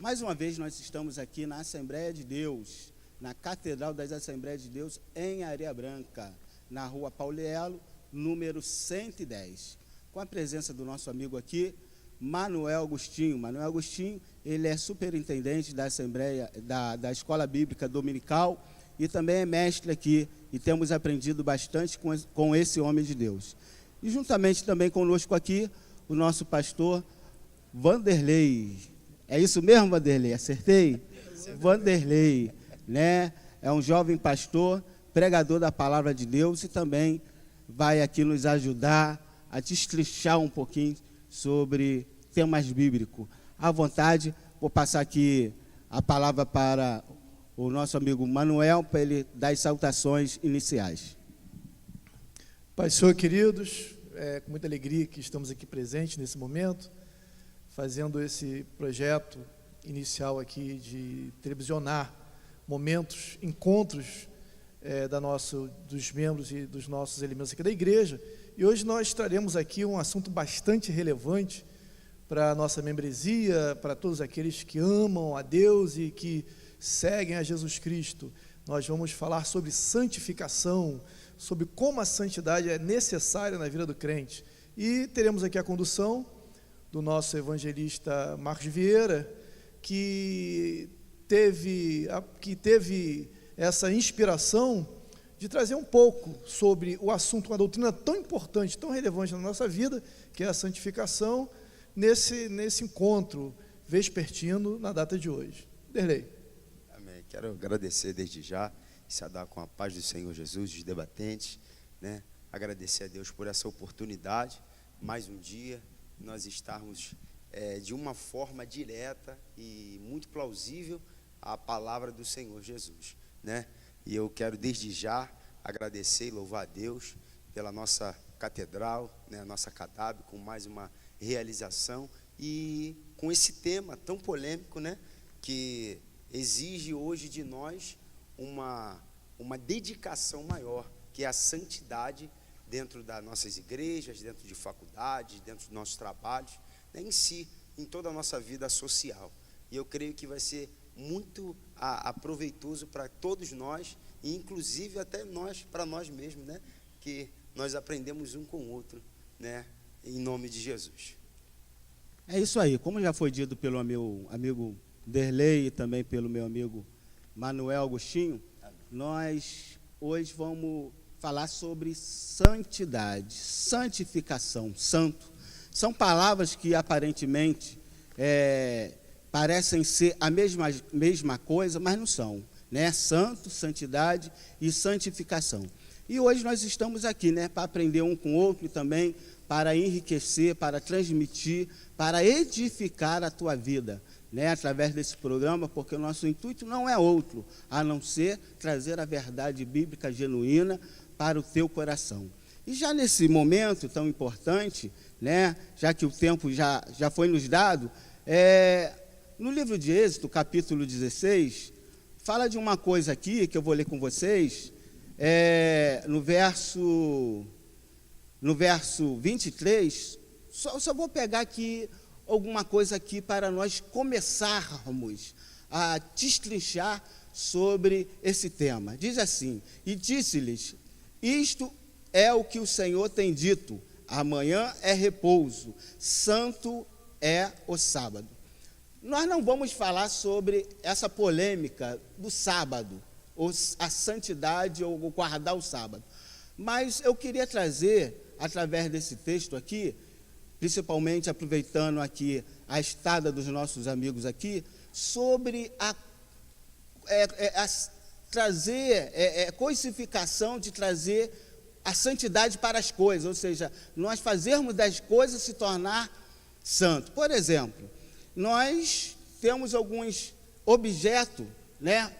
Mais uma vez nós estamos aqui na Assembleia de Deus, na Catedral das Assembleias de Deus, em Areia Branca, na rua Paulielo, número 110, com a presença do nosso amigo aqui, Manuel Agostinho. Manuel Agostinho, ele é superintendente da Assembleia, da Escola Bíblica Dominical, e também é mestre aqui, e temos aprendido bastante com esse homem de Deus. E juntamente também conosco aqui, o nosso pastor Vanderlei. É isso mesmo, Vanderlei? Acertei? Vanderlei, né? É um jovem pastor, pregador da palavra de Deus, e também vai aqui nos ajudar a destrinchar um pouquinho sobre temas bíblicos. À vontade, vou passar aqui a palavra para o nosso amigo Manuel, para ele dar as saudações iniciais. Pai, Senhor, queridos, é com muita alegria que estamos aqui presentes nesse momento, fazendo esse projeto inicial aqui de televisionar momentos, encontros dos membros e dos nossos elementos aqui da igreja. E hoje nós traremos aqui um assunto bastante relevante para a nossa membresia, para todos aqueles que amam a Deus e que seguem a Jesus Cristo. Nós vamos falar sobre santificação, sobre como a santidade é necessária na vida do crente. E teremos aqui a condução do nosso evangelista Marcos Vieira, que teve essa inspiração de trazer um pouco sobre o assunto, uma doutrina tão importante, tão relevante na nossa vida, que é a santificação, nesse encontro vespertino na data de hoje. Derlei. Amém. Quero agradecer desde já, saudar com a paz do Senhor Jesus, os debatentes, né? Agradecer a Deus por essa oportunidade, mais um dia, nós estarmos de uma forma direta e muito plausível a palavra do Senhor Jesus, né? E eu quero desde já agradecer e louvar a Deus pela nossa catedral, né, a nossa CADAB, com mais uma realização e com esse tema tão polêmico, né, que exige hoje de nós uma dedicação maior, que é a santidade dentro das nossas igrejas, dentro de faculdades, dentro dos nossos trabalhos, né, em si, em toda a nossa vida social. E eu creio que vai ser muito proveitoso para todos nós, e inclusive até para nós mesmos, né, que nós aprendemos um com o outro, né, em nome de Jesus. É isso aí, como já foi dito pelo meu amigo Derlei e também pelo meu amigo Manuel Agostinho, nós hoje vamos falar sobre santidade, santificação, santo. São palavras que aparentemente parecem ser a mesma coisa, mas não são, né? Santo, santidade e santificação. E hoje nós estamos aqui, né, para aprender um com o outro e também para enriquecer, para transmitir, para edificar a tua vida, né, através desse programa, porque o nosso intuito não é outro, a não ser trazer a verdade bíblica genuína para o teu coração. E já nesse momento tão importante, né, já que o tempo já foi nos dado, no livro de Êxodo, capítulo 16, fala de uma coisa aqui, que eu vou ler com vocês, no verso 23, só vou pegar aqui alguma coisa aqui para nós começarmos a destrinchar sobre esse tema. Diz assim: e disse-lhes, isto é o que o Senhor tem dito, amanhã é repouso, santo é o sábado. Nós não vamos falar sobre essa polêmica do sábado, ou a santidade, ou guardar o sábado. Mas eu queria trazer, através desse texto aqui, principalmente aproveitando aqui a estada dos nossos amigos aqui, sobre trazer coisificação de trazer a santidade para as coisas, ou seja, nós fazermos das coisas se tornar santo. Por exemplo, nós temos alguns objetos, né,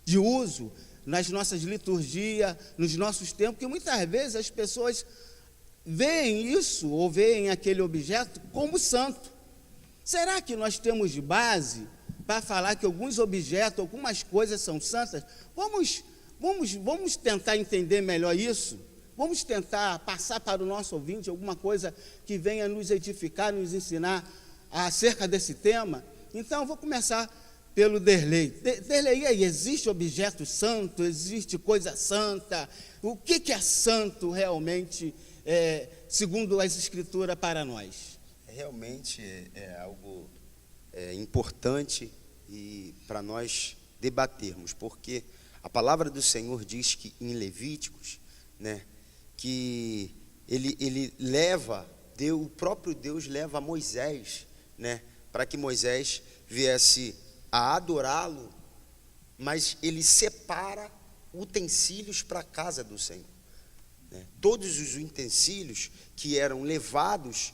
de uso nas nossas liturgias, nos nossos tempos, que muitas vezes as pessoas veem isso, ou veem aquele objeto como santo. Será que nós temos base para falar que alguns objetos, algumas coisas são santas? Vamos tentar entender melhor isso? Vamos tentar passar para o nosso ouvinte alguma coisa que venha nos edificar, nos ensinar acerca desse tema? Então, vou começar pelo Derlei. Derlei, e aí, existe objeto santo? Existe coisa santa? O que é santo realmente, segundo as Escrituras, para nós? Realmente é algo importante e para nós debatermos, porque a palavra do Senhor diz que em Levíticos, né, que ele leva, o próprio Deus leva Moisés, né, para que Moisés viesse a adorá-lo, mas ele separa utensílios para a casa do Senhor, né? Todos os utensílios que eram levados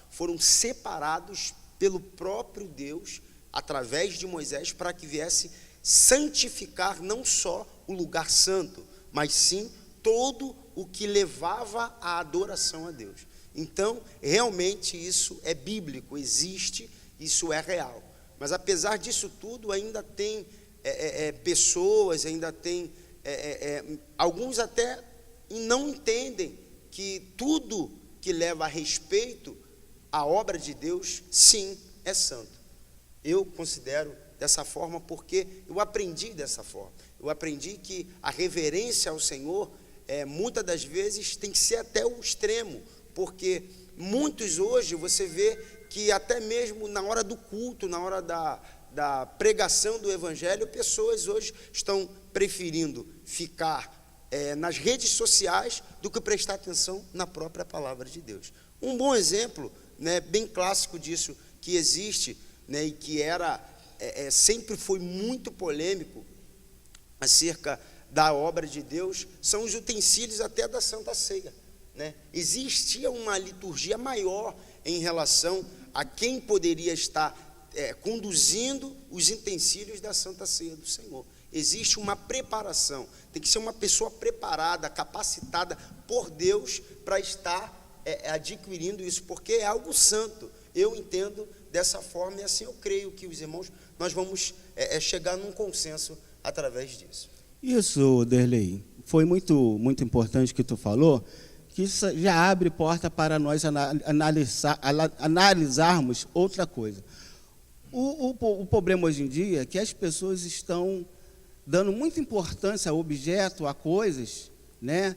foram separados pelo próprio Deus, através de Moisés, para que viesse santificar não só o lugar santo, mas sim todo o que levava à adoração a Deus. Então, realmente isso é bíblico, existe, isso é real. Mas apesar disso tudo, ainda tem pessoas, ainda tem alguns até não entendem que tudo que leva a respeito à obra de Deus, sim, é santo. Eu considero dessa forma porque eu aprendi dessa forma. Eu aprendi que a reverência ao Senhor, muitas das vezes, tem que ser até o extremo, porque muitos hoje, você vê que até mesmo na hora do culto, na hora da pregação do Evangelho, pessoas hoje estão preferindo ficar nas redes sociais do que prestar atenção na própria palavra de Deus. Um bom exemplo, né, bem clássico disso que existe, né, e que sempre foi muito polêmico acerca da obra de Deus, são os utensílios até da Santa Ceia, né? Existia uma liturgia maior em relação a quem poderia estar conduzindo os utensílios da Santa Ceia do Senhor. Existe uma preparação, tem que ser uma pessoa preparada, capacitada por Deus para estar adquirindo isso, porque é algo santo. Eu entendo dessa forma e assim eu creio que os irmãos, nós vamos chegar num consenso através disso. Isso, Derlei, foi muito, muito importante que tu falou, que isso já abre porta para nós analisarmos outra coisa. O problema hoje em dia é que as pessoas estão dando muita importância a objeto, a coisas, né?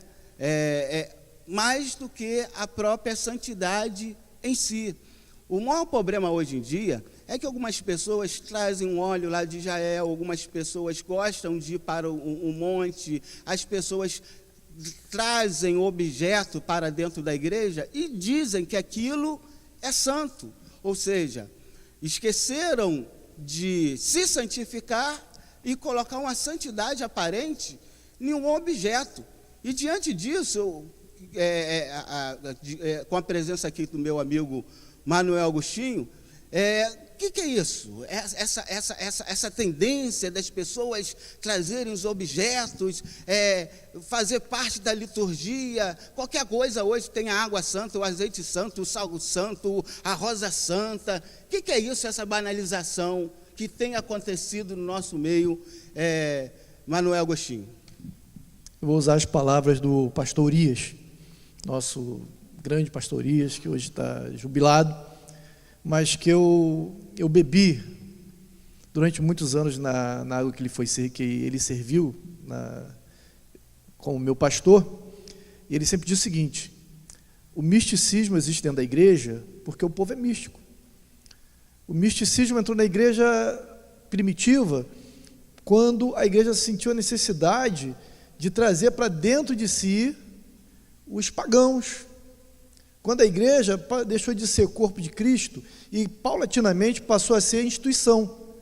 Mais do que a própria santidade em si. O maior problema hoje em dia é que algumas pessoas trazem um óleo lá de Israel, algumas pessoas gostam de ir para um monte, as pessoas trazem objeto para dentro da igreja e dizem que aquilo é santo. Ou seja, esqueceram de se santificar e colocar uma santidade aparente em um objeto. E diante disso, com a presença aqui do meu amigo Manuel Agostinho, o que é isso? Essa tendência das pessoas trazerem os objetos, fazer parte da liturgia, qualquer coisa hoje tem a água santa, o azeite santo, o sal santo, a rosa santa. O que é isso, essa banalização que tem acontecido no nosso meio, Manuel Agostinho? Eu vou usar as palavras do pastor Urias, nosso grande pastor Urias, que hoje está jubilado, mas que eu bebi durante muitos anos na água que ele serviu como meu pastor, e ele sempre diz o seguinte: o misticismo existe dentro da igreja porque o povo é místico. O misticismo entrou na igreja primitiva quando a igreja sentiu a necessidade de trazer para dentro de si os pagãos. Quando a igreja deixou de ser corpo de Cristo e paulatinamente passou a ser instituição.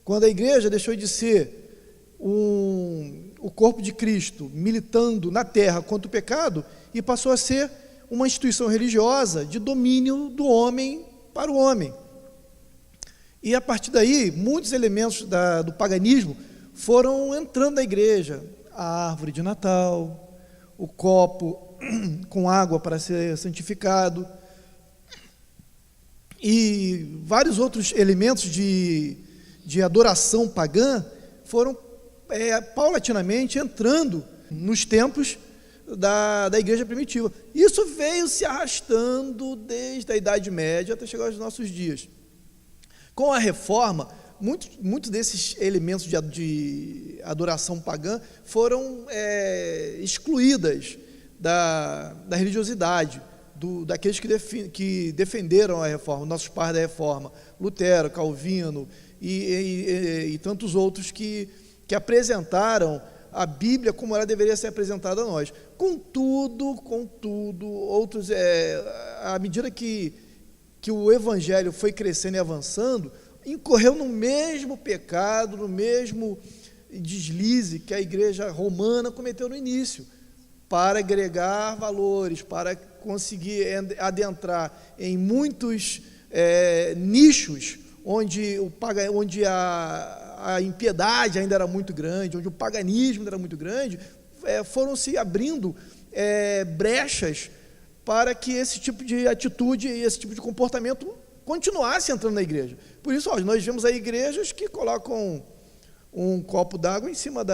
Quando a igreja deixou de ser o corpo de Cristo militando na terra contra o pecado e passou a ser uma instituição religiosa de domínio do homem para o homem. E a partir daí, muitos elementos do paganismo foram entrando na igreja. A árvore de Natal, o copo com água para ser santificado, e vários outros elementos de adoração pagã foram paulatinamente entrando nos templos da igreja primitiva. Isso veio se arrastando desde a Idade Média até chegar aos nossos dias. Com a reforma, muitos desses elementos de adoração pagã foram excluídas da religiosidade, daqueles que defenderam a reforma, nossos pais da reforma, Lutero, Calvino e tantos outros que apresentaram a Bíblia como ela deveria ser apresentada a nós. Contudo, outros, à medida que o Evangelho foi crescendo e avançando, incorreu no mesmo pecado, no mesmo deslize que a igreja romana cometeu no início, para agregar valores, para conseguir adentrar em muitos nichos onde a impiedade ainda era muito grande, onde o paganismo era muito grande, foram se abrindo brechas para que esse tipo de atitude e esse tipo de comportamento continuasse entrando na igreja. Por isso, nós vemos aí igrejas que colocam um copo d'água em cima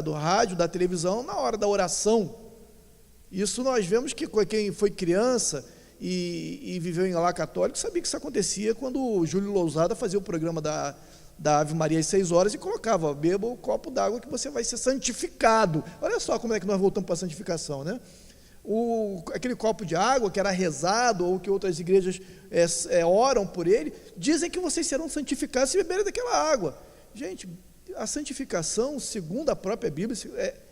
do rádio, da televisão, na hora da oração. Isso nós vemos que quem foi criança e viveu em lar católico sabia que isso acontecia quando o Júlio Lousada fazia o programa da Ave Maria às 6 horas e colocava: beba o copo d'água que você vai ser santificado. Olha só como é que nós voltamos para a santificação, né? Aquele copo de água que era rezado, ou que outras igrejas oram por ele, dizem que vocês serão santificados se beberem daquela água. Gente, a santificação, segundo a própria Bíblia,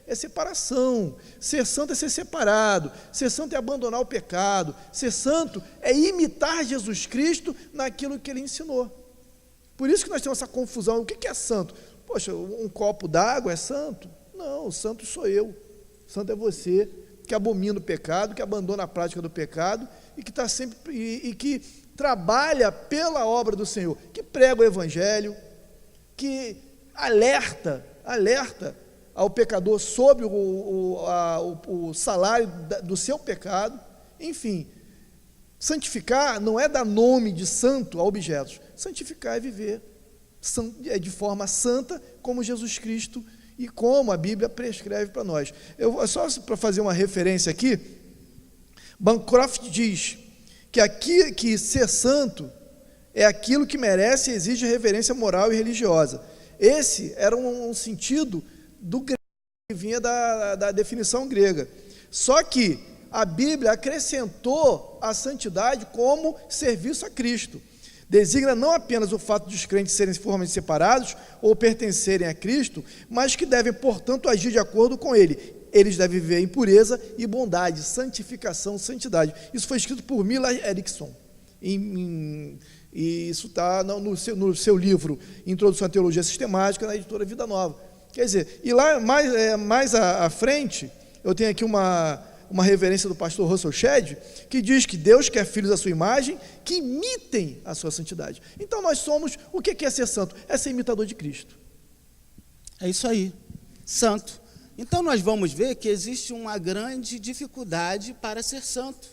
é separação. Ser santo é ser separado. Ser santo é abandonar o pecado. Ser santo é imitar Jesus Cristo naquilo que ele ensinou. Por isso que nós temos essa confusão. O que é santo? Poxa, um copo d'água é santo? Não, santo sou eu. Santo é você, que abomina o pecado, que abandona a prática do pecado e que está sempre e que trabalha pela obra do Senhor, que prega o Evangelho, que alerta ao pecador sobre o salário do seu pecado. Enfim, santificar não é dar nome de santo a objetos. Santificar é viver de forma santa, como Jesus Cristo e como a Bíblia prescreve para nós. Só para fazer uma referência aqui, Bancroft diz que ser santo é aquilo que merece e exige reverência moral e religiosa. Esse era um sentido do grego, que vinha da definição grega. Só que a Bíblia acrescentou a santidade como serviço a Cristo. Designa não apenas o fato de os crentes serem formalmente separados ou pertencerem a Cristo, mas que devem, portanto, agir de acordo com Ele. Eles devem viver em pureza e bondade, santificação, santidade. Isso foi escrito por Millar Erickson, e isso está no seu livro Introdução à Teologia Sistemática, na editora Vida Nova. Quer dizer, e lá mais à frente, eu tenho aqui uma reverência do pastor Russell Shedd, que diz que Deus quer filhos à sua imagem, que imitem a sua santidade. Então nós somos, o que é ser santo? É ser imitador de Cristo. É isso aí, santo. Então nós vamos ver que existe uma grande dificuldade para ser santo,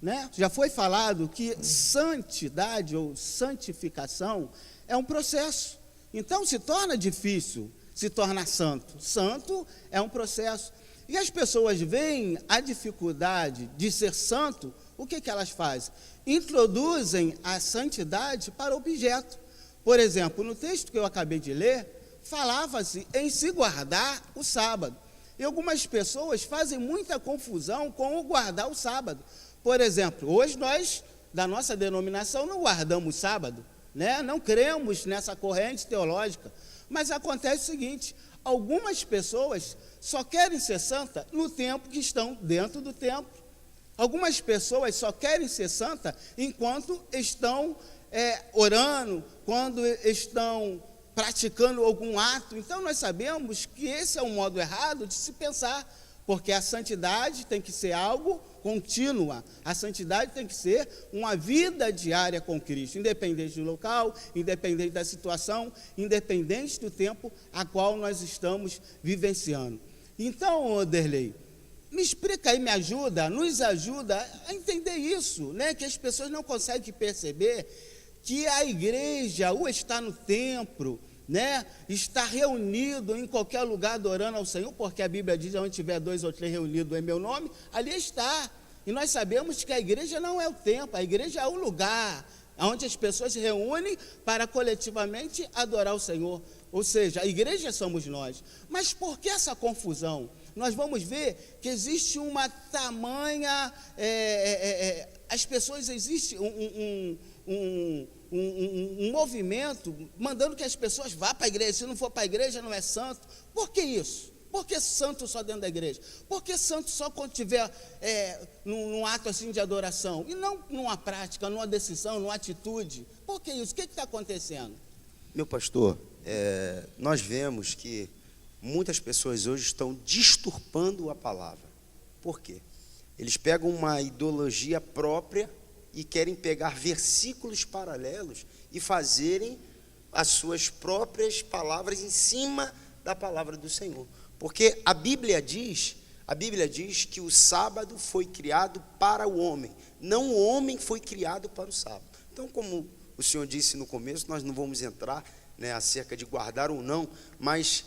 né? Já foi falado que santidade ou santificação é um processo. Então se torna difícil se tornar santo. Santo é um processo. E as pessoas veem a dificuldade de ser santo, o que elas fazem? Introduzem a santidade para o objeto. Por exemplo, no texto que eu acabei de ler, falava-se em se guardar o sábado. E algumas pessoas fazem muita confusão com o guardar o sábado. Por exemplo, hoje nós, da nossa denominação, não guardamos sábado, né? Não cremos nessa corrente teológica. Mas acontece o seguinte: algumas pessoas só querem ser santa no tempo que estão dentro do templo. Algumas pessoas só querem ser santa enquanto estão orando, quando estão praticando algum ato. Então nós sabemos que esse é um modo errado de se pensar, porque a santidade tem que ser algo contínua. A santidade tem que ser uma vida diária com Cristo, independente do local, independente da situação, independente do tempo a qual nós estamos vivenciando. Então, Derlei, me explica aí, nos ajuda a entender isso, né? Que as pessoas não conseguem perceber que a igreja, o estar no templo, né? Estar reunido em qualquer lugar adorando ao Senhor, porque a Bíblia diz: onde tiver 2 ou 3 reunidos em meu nome, ali está. E nós sabemos que a igreja não é o templo, a igreja é o lugar onde as pessoas se reúnem para coletivamente adorar o Senhor. Ou seja, a igreja somos nós. Mas por que essa confusão? Nós vamos ver que existe uma tamanha, as pessoas, existe um movimento mandando que as pessoas vá para a igreja. Se não for para a igreja, não é santo. Por que isso? Por que santo só dentro da igreja? Por que santo só quando tiver num ato assim de adoração? E não numa prática, numa decisão, numa atitude? Por que isso? O que está acontecendo? Meu pastor, nós vemos que muitas pessoas hoje estão distorpando a palavra. Por quê? Eles pegam uma ideologia própria e querem pegar versículos paralelos e fazerem as suas próprias palavras em cima da palavra do Senhor. Porque a Bíblia diz que o sábado foi criado para o homem, não o homem foi criado para o sábado. Então, como o senhor disse no começo, nós não vamos entrar, né, acerca de guardar ou não, mas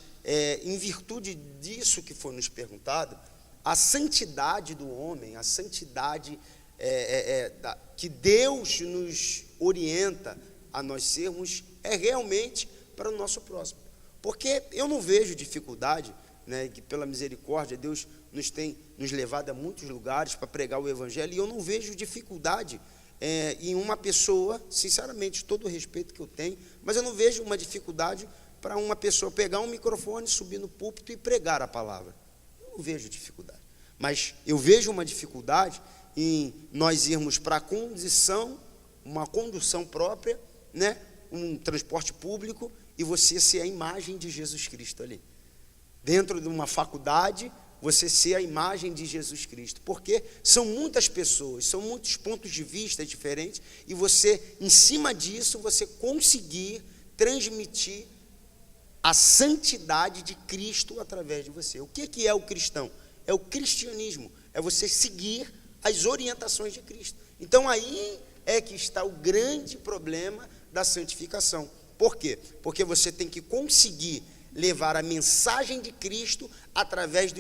em virtude disso que foi nos perguntado, a santidade do homem, a santidade que Deus nos orienta a nós sermos, é realmente para o nosso próximo. Porque eu não vejo dificuldade, né, que pela misericórdia Deus nos tem nos levado a muitos lugares para pregar o Evangelho, e eu não vejo dificuldade em uma pessoa, sinceramente, todo o respeito que eu tenho, mas eu não vejo uma dificuldade para uma pessoa pegar um microfone, subir no púlpito e pregar a palavra. Eu não vejo dificuldade, mas eu vejo uma dificuldade em nós irmos para a condição, uma condução própria, né, um transporte público, e você ser a imagem de Jesus Cristo ali. Dentro de uma faculdade, você ser a imagem de Jesus Cristo. Porque são muitas pessoas, são muitos pontos de vista diferentes, e você, em cima disso, você conseguir transmitir a santidade de Cristo através de você. O que é o cristão? É o cristianismo, é você seguir as orientações de Cristo. Então aí é que está o grande problema da santificação. Por quê? Porque você tem que conseguir levar a mensagem de Cristo através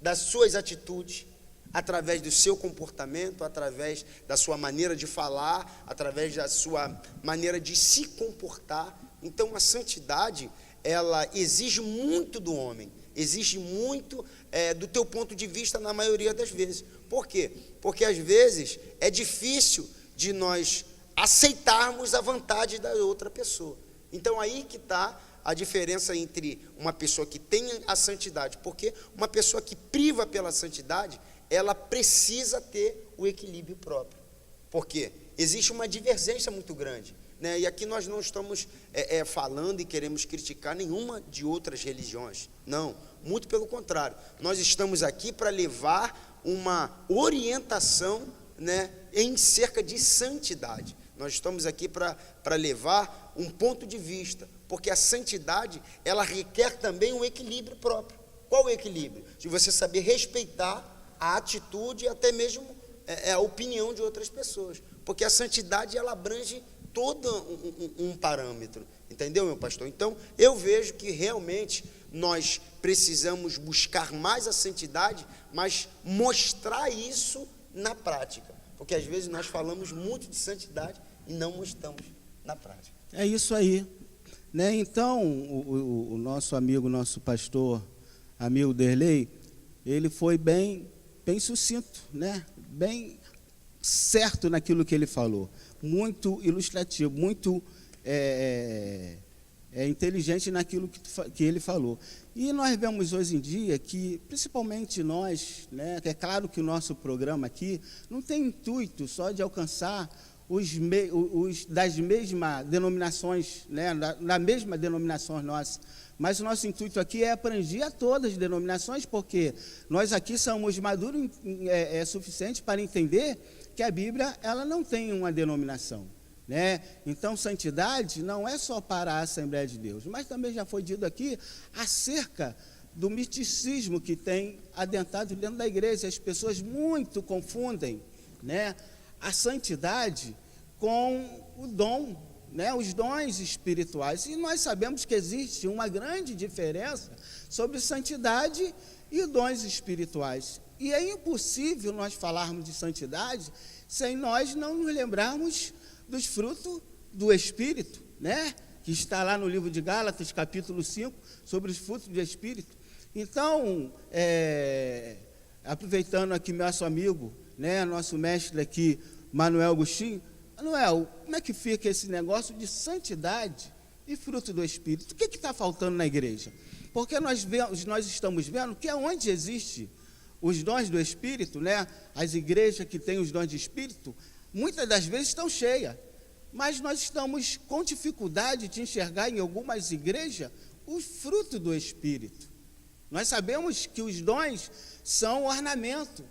das suas atitudes, através do seu comportamento, através da sua maneira de falar, através da sua maneira de se comportar. Então a santidade, ela exige muito do homem, exige muito do teu ponto de vista na maioria das vezes. Por quê? Porque às vezes é difícil de nós aceitarmos a vontade da outra pessoa. Então aí que está a diferença entre uma pessoa que tem a santidade, porque uma pessoa que priva pela santidade, ela precisa ter o equilíbrio próprio. Por quê? Existe uma divergência muito grande, né? E aqui nós não estamos falando e queremos criticar nenhuma de outras religiões, não, muito pelo contrário, nós estamos aqui para levar uma orientação, né, em cerca de santidade. Nós estamos aqui para levar um ponto de vista, porque a santidade, ela requer também um equilíbrio próprio. Qual o equilíbrio? De você saber respeitar a atitude e até mesmo a opinião de outras pessoas, porque a santidade, ela abrange todo um parâmetro, entendeu, meu pastor? Então, eu vejo que realmente nós precisamos buscar mais a santidade, mas mostrar isso na prática, porque às vezes nós falamos muito de santidade e não mostramos na prática. É isso aí, né? Então, o nosso amigo, nosso pastor, amigo Derlei, ele foi bem sucinto, né? Bem certo naquilo que ele falou, muito ilustrativo, muito inteligente naquilo que ele falou. E nós vemos hoje em dia que, principalmente nós, né, é claro que o nosso programa aqui não tem intuito só de alcançar os das mesmas denominações, né, da mesma denominação nossa, mas o nosso intuito aqui é abranger a todas as denominações, porque nós aqui somos maduros suficiente para entender que a Bíblia, ela não tem uma denominação, né? Então, santidade não é só para a Assembleia de Deus, mas também já foi dito aqui acerca do misticismo que tem adentrado dentro da igreja. As pessoas muito confundem, né, a santidade com o dom, né, os dons espirituais. E nós sabemos que existe uma grande diferença sobre santidade e dons espirituais. E é impossível nós falarmos de santidade sem nós não nos lembrarmos dos frutos do Espírito, né? Que está lá no livro de Gálatas, capítulo 5, sobre os frutos do Espírito. Então, aproveitando aqui nosso amigo, né, nosso mestre aqui, Manuel Agostinho, Manuel, como é que fica esse negócio de santidade e fruto do Espírito? O que está faltando na igreja? Porque nós estamos vendo que onde existe os dons do Espírito, né, as igrejas que têm os dons de Espírito, muitas das vezes estão cheias, mas nós estamos com dificuldade de enxergar em algumas igrejas o fruto do Espírito. Nós sabemos que os dons são ornamento,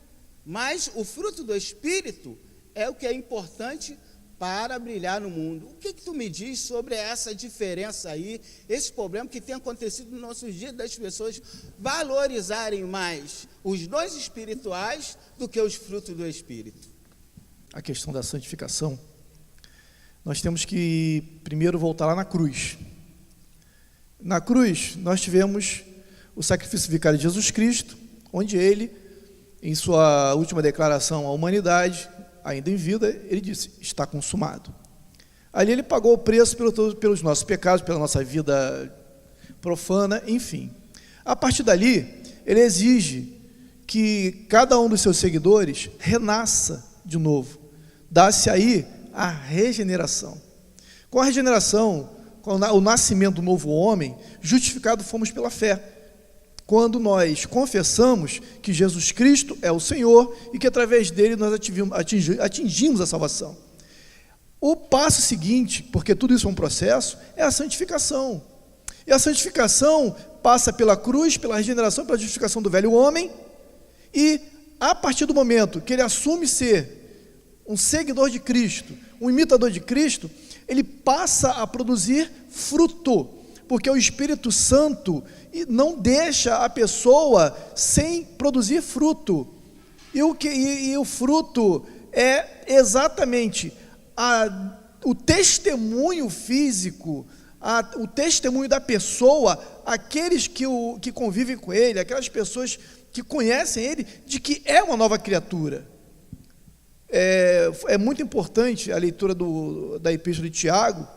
mas o fruto do Espírito é o que é importante para brilhar no mundo. O que tu me diz sobre essa diferença aí, esse problema que tem acontecido nos nossos dias, das pessoas valorizarem mais os dons espirituais do que os frutos do Espírito? A questão da santificação, nós temos que primeiro voltar lá na cruz. Na cruz, nós tivemos o sacrifício vicário de Jesus Cristo, onde ele, em sua última declaração à humanidade, ainda em vida, ele disse, está consumado. Ali ele pagou o preço pelos nossos pecados, pela nossa vida profana, enfim. A partir dali, ele exige que cada um dos seus seguidores renasça de novo. Dá-se aí a regeneração. Com a regeneração, com o nascimento do novo homem, justificado fomos pela fé. Quando nós confessamos que Jesus Cristo é o Senhor e que através dele nós atingimos a salvação. O passo seguinte, porque tudo isso é um processo, é a santificação. E a santificação passa pela cruz, pela regeneração, pela justificação do velho homem, e a partir do momento que ele assume ser um seguidor de Cristo, um imitador de Cristo, ele passa a produzir fruto, porque o Espírito Santo não deixa a pessoa sem produzir fruto. E o fruto é exatamente o testemunho físico, o testemunho da pessoa, aqueles que convivem com ele, aquelas pessoas que conhecem ele, de que é uma nova criatura. É muito importante a leitura da Epístola de Tiago,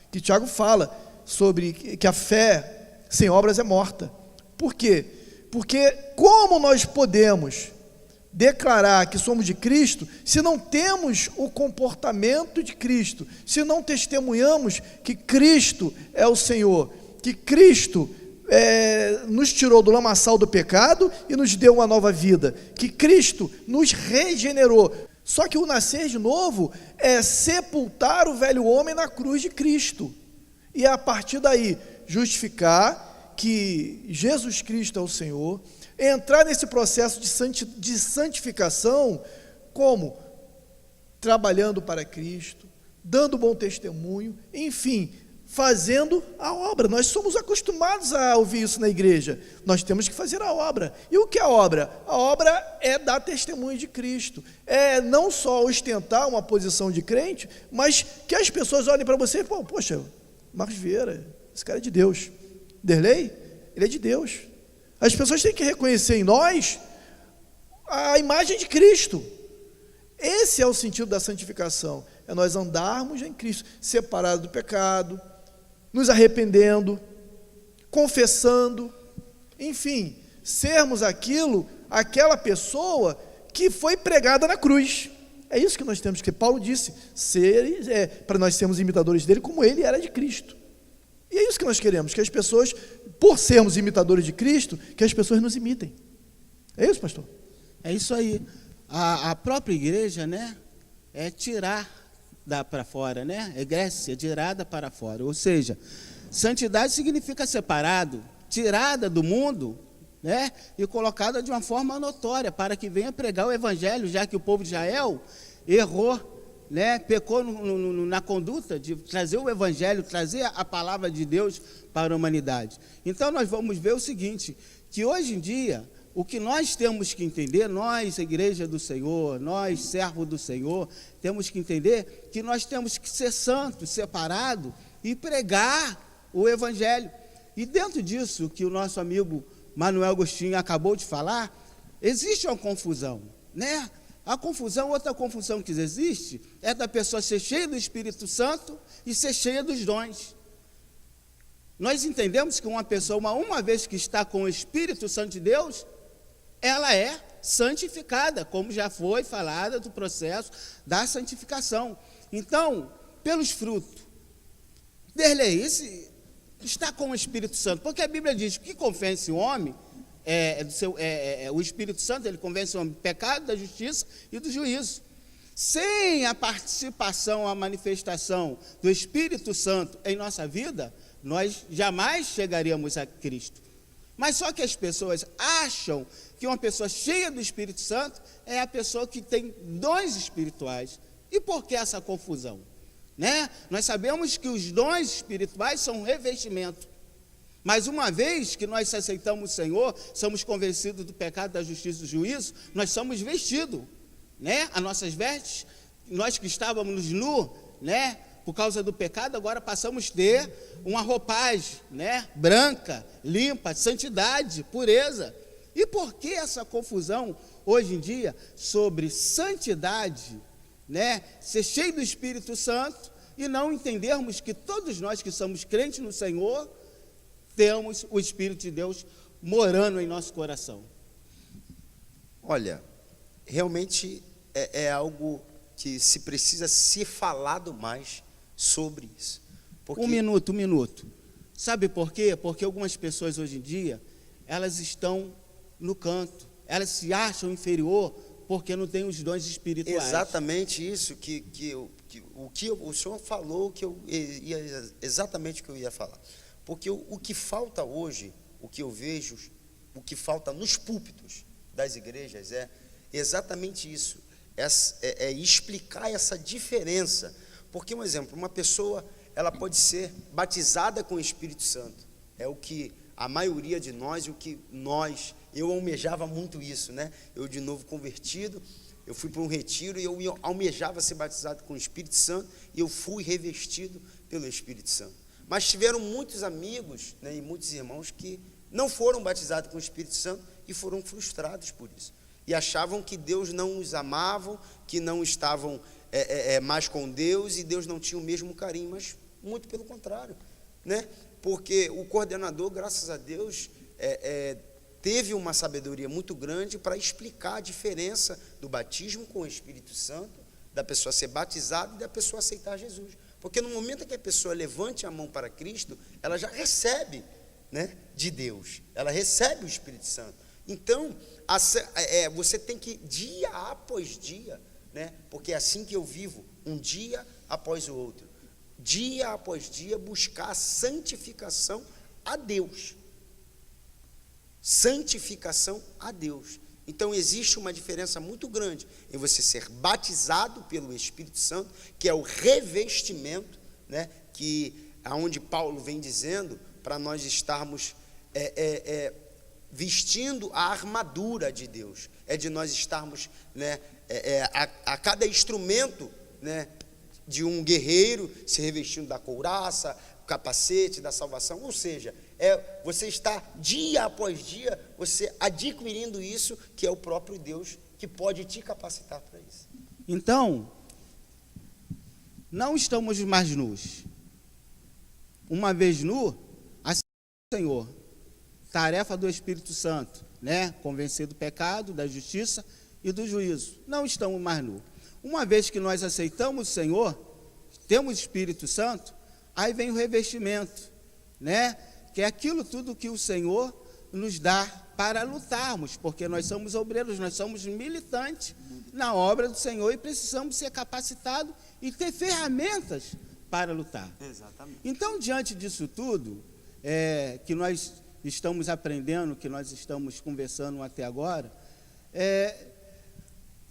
que Tiago fala sobre que a fé sem obras é morta. Por quê? Porque como nós podemos declarar que somos de Cristo se não temos o comportamento de Cristo, se não testemunhamos que Cristo é o Senhor, que Cristo nos tirou do lamaçal do pecado e nos deu uma nova vida, que Cristo nos regenerou. Só que o nascer de novo é sepultar o velho homem na cruz de Cristo. E a partir daí, justificar que Jesus Cristo é o Senhor, entrar nesse processo de santificação, como? Trabalhando para Cristo, dando bom testemunho, enfim, fazendo a obra. Nós somos acostumados a ouvir isso na igreja. Nós temos que fazer a obra. E o que é a obra? A obra é dar testemunho de Cristo. É não só ostentar uma posição de crente, mas que as pessoas olhem para você e falem, poxa, Marcos Vieira, esse cara é de Deus. Derlei, ele é de Deus. As pessoas têm que reconhecer em nós a imagem de Cristo. Esse é o sentido da santificação. É nós andarmos em Cristo, separados do pecado, nos arrependendo, confessando, enfim, sermos aquela pessoa que foi pregada na cruz. É isso que nós temos que, Paulo disse, para nós sermos imitadores dele como ele era de Cristo. E é isso que nós queremos, que as pessoas, por sermos imitadores de Cristo, que as pessoas nos imitem. É isso, pastor? É isso aí. A própria igreja, né, é tirar para fora, né? Egrécia, tirada para fora. Ou seja, santidade significa separado, tirada do mundo, né? E colocada de uma forma notória, para que venha pregar o evangelho, já que o povo de Israel errou, né? Pecou na conduta de trazer o evangelho, trazer a palavra de Deus para a humanidade. Então nós vamos ver o seguinte, que hoje em dia o que nós temos que entender, nós, igreja do Senhor, nós, servo do Senhor, temos que entender que nós temos que ser santos, separados e pregar o Evangelho. E dentro disso que o nosso amigo Manuel Agostinho acabou de falar, existe uma confusão, né? A confusão, outra confusão que existe, é da pessoa ser cheia do Espírito Santo e ser cheia dos dons. Nós entendemos que uma pessoa, uma vez que está com o Espírito Santo de Deus, ela é santificada, como já foi falado do processo da santificação. Então, pelos frutos, Derlei, está com o Espírito Santo, porque a Bíblia diz que convence o homem, o Espírito Santo, ele convence o homem do pecado, da justiça e do juízo. Sem a participação, a manifestação do Espírito Santo em nossa vida, nós jamais chegaríamos a Cristo. Mas só que as pessoas acham que uma pessoa cheia do Espírito Santo é a pessoa que tem dons espirituais. E por que essa confusão? Né? Nós sabemos que os dons espirituais são um revestimento. Mas uma vez que nós aceitamos o Senhor, somos convencidos do pecado, da justiça e do juízo, nós somos vestidos, né? As nossas vestes, nós que estávamos nus, né? Por causa do pecado, agora passamos a ter uma roupagem, né? Branca, limpa, santidade, pureza. E por que essa confusão hoje em dia sobre santidade, né? Ser cheio do Espírito Santo e não entendermos que todos nós que somos crentes no Senhor, temos o Espírito de Deus morando em nosso coração. Olha, realmente é algo que se precisa ser falado mais sobre isso. Porque... Um minuto. Sabe por quê? Porque algumas pessoas hoje em dia, elas estão no canto, elas se acham inferior porque não têm os dons espirituais. Exatamente isso o que o senhor falou, exatamente o que eu ia falar. Porque o que falta hoje, o que eu vejo, o que falta nos púlpitos das igrejas é exatamente isso, é explicar essa diferença. Porque, um exemplo, uma pessoa, ela pode ser batizada com o Espírito Santo, é o que a maioria de nós, eu almejava muito isso, né? Eu, de novo convertido, eu fui para um retiro e eu almejava ser batizado com o Espírito Santo, e eu fui revestido pelo Espírito Santo. Mas tiveram muitos amigos, né, e muitos irmãos que não foram batizados com o Espírito Santo e foram frustrados por isso. E achavam que Deus não os amava, que não estavam mais com Deus, e Deus não tinha o mesmo carinho, mas muito pelo contrário, né? Porque o coordenador, graças a Deus, teve uma sabedoria muito grande para explicar a diferença do batismo com o Espírito Santo, da pessoa ser batizada e da pessoa aceitar Jesus. Porque no momento que a pessoa levante a mão para Cristo, ela já recebe, né, de Deus, ela recebe o Espírito Santo. Então, você tem que, dia após dia, né, porque é assim que eu vivo, um dia após o outro, dia após dia, buscar a santificação a Deus. Santificação a Deus. Então, existe uma diferença muito grande em você ser batizado pelo Espírito Santo, que é o revestimento, né, aonde Paulo vem dizendo, para nós estarmos vestindo a armadura de Deus, de nós estarmos, né, a cada instrumento, né, de um guerreiro se revestindo da couraça, capacete da salvação, ou seja, você está dia após dia, você adquirindo isso, que é o próprio Deus que pode te capacitar para isso. Então, não estamos mais nus. Uma vez nu, assim o Senhor, tarefa do Espírito Santo, né? Convencer do pecado, da justiça e do juízo. Não estamos mais nus. Uma vez que nós aceitamos o Senhor, temos o Espírito Santo, aí vem o revestimento, né? Que é aquilo tudo que o Senhor nos dá para lutarmos, porque nós somos obreiros, nós somos militantes na obra do Senhor e precisamos ser capacitados e ter ferramentas para lutar. Exatamente. Então, diante disso tudo, que nós estamos aprendendo, que nós estamos conversando até agora,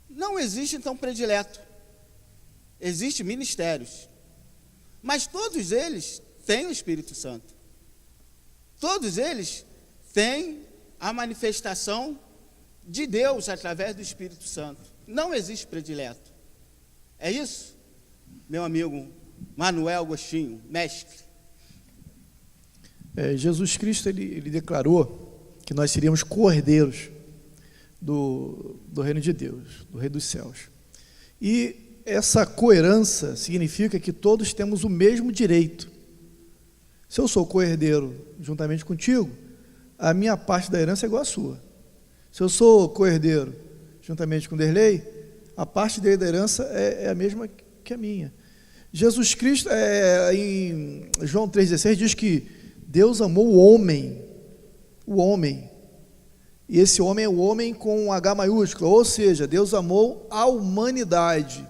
não existe, então, predileto. Existem ministérios, mas todos eles têm o Espírito Santo. Todos eles têm a manifestação de Deus através do Espírito Santo. Não existe predileto. É isso, meu amigo Manuel Agostinho, mestre? Jesus Cristo, ele declarou que nós seríamos co-herdeiros do reino de Deus, do Rei dos Céus. E essa coerência significa que todos temos o mesmo direito. Se eu sou co-herdeiro juntamente contigo, a minha parte da herança é igual à sua. Se eu sou co-herdeiro juntamente com Derlei, a parte dele da herança é a mesma que a minha. Jesus Cristo, em João 3,16, diz que Deus amou o homem, e esse homem é o homem com um H maiúsculo, ou seja, Deus amou a humanidade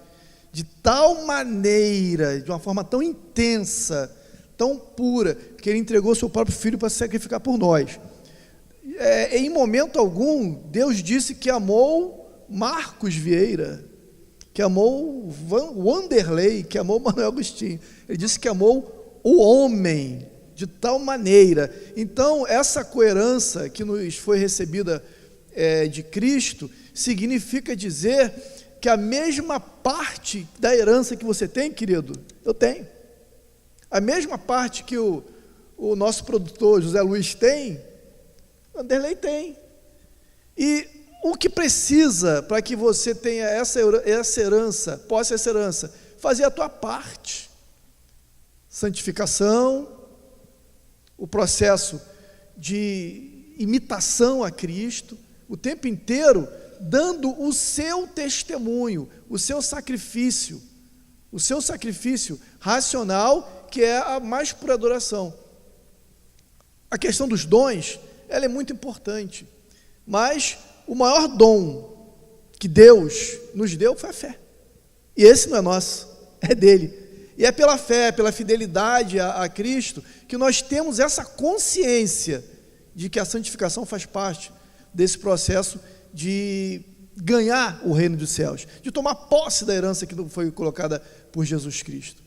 de tal maneira, de uma forma tão intensa, tão pura, que ele entregou seu próprio filho para se sacrificar por nós. Em momento algum, Deus disse que amou Marcos Vieira, que amou Wanderlei, que amou Manuel Agostinho. Ele disse que amou o homem de tal maneira. Então, essa coerência que nos foi recebida de Cristo, significa dizer que a mesma parte da herança que você tem, querido, eu tenho. A mesma parte que o nosso produtor José Luiz tem, Wanderlei tem. E o que precisa para que você tenha essa herança, possa essa herança? Fazer a tua parte. Santificação, o processo de imitação a Cristo, o tempo inteiro dando o seu testemunho, o seu sacrifício racional, que é a mais pura adoração. A questão dos dons, ela é muito importante, mas o maior dom que Deus nos deu foi a fé, e esse não é nosso, é dele. E é pela fé, pela fidelidade a Cristo, que nós temos essa consciência de que a santificação faz parte desse processo de ganhar o reino dos céus, de tomar posse da herança que foi colocada por Jesus Cristo.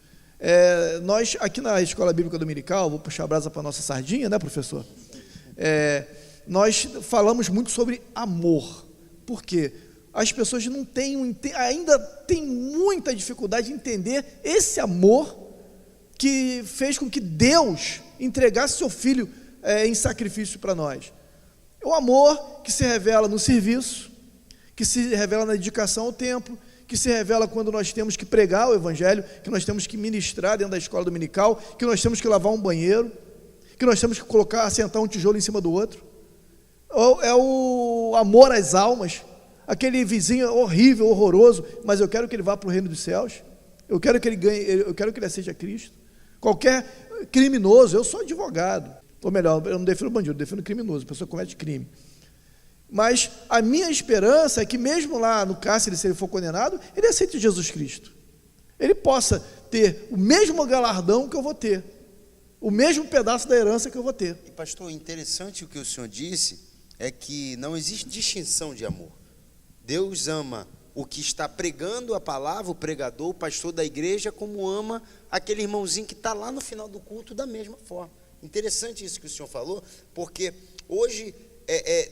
Nós, aqui na Escola Bíblica Dominical, vou puxar a brasa para a nossa sardinha, né, professor? Nós falamos muito sobre amor. Por quê? As pessoas não têm, ainda têm muita dificuldade de entender esse amor que fez com que Deus entregasse seu Filho em sacrifício para nós. O amor que se revela no serviço, que se revela na dedicação ao templo, que se revela quando nós temos que pregar o Evangelho, que nós temos que ministrar dentro da escola dominical, que nós temos que lavar um banheiro, que nós temos que assentar um tijolo em cima do outro. É o amor às almas. Aquele vizinho horrível, horroroso, mas eu quero que ele vá para o reino dos céus, eu quero que ele ganhe, eu quero que ele aceite a Cristo. Qualquer criminoso, eu sou advogado, ou melhor, eu não defendo bandido, eu defendo criminoso, a pessoa comete crime. Mas a minha esperança é que mesmo lá no cárcere, se ele for condenado, ele aceite Jesus Cristo. Ele possa ter o mesmo galardão que eu vou ter, o mesmo pedaço da herança que eu vou ter. E pastor, interessante o que o senhor disse, é que não existe distinção de amor. Deus ama o que está pregando a palavra, o pregador, o pastor da igreja, como ama aquele irmãozinho que está lá no final do culto da mesma forma. Interessante isso que o senhor falou, porque hoje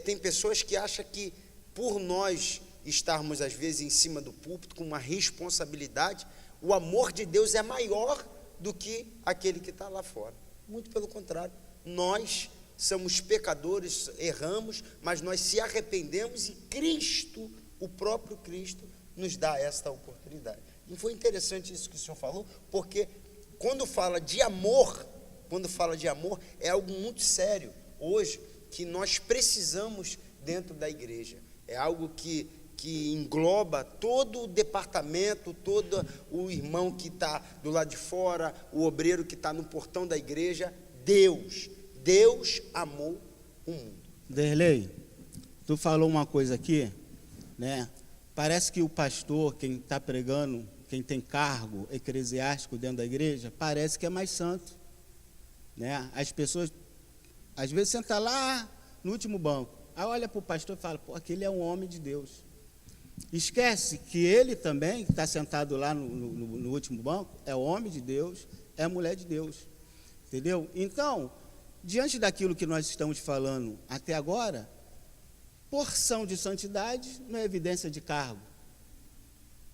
tem pessoas que acham que por nós estarmos às vezes em cima do púlpito com uma responsabilidade, o amor de Deus é maior do que aquele que está lá fora. Muito pelo contrário, nós somos pecadores, erramos, mas nós se arrependemos e Cristo, o próprio Cristo, nos dá esta oportunidade. E foi interessante isso que o senhor falou, porque quando fala de amor, é algo muito sério hoje, que nós precisamos dentro da igreja. É algo que engloba todo o departamento, todo o irmão que está do lado de fora, o obreiro que está no portão da igreja. Deus amou o mundo. Derlei, tu falou uma coisa aqui, né? Parece que o pastor, quem está pregando, quem tem cargo eclesiástico dentro da igreja, parece que é mais santo, né? As pessoas, às vezes, sentam lá no último banco, aí olha para o pastor e fala, pô, aquele é um homem de Deus. Esquece que ele também, que está sentado lá no último banco, é homem de Deus, é mulher de Deus, entendeu? Então, diante daquilo que nós estamos falando até agora, porção de santidade não é evidência de cargo.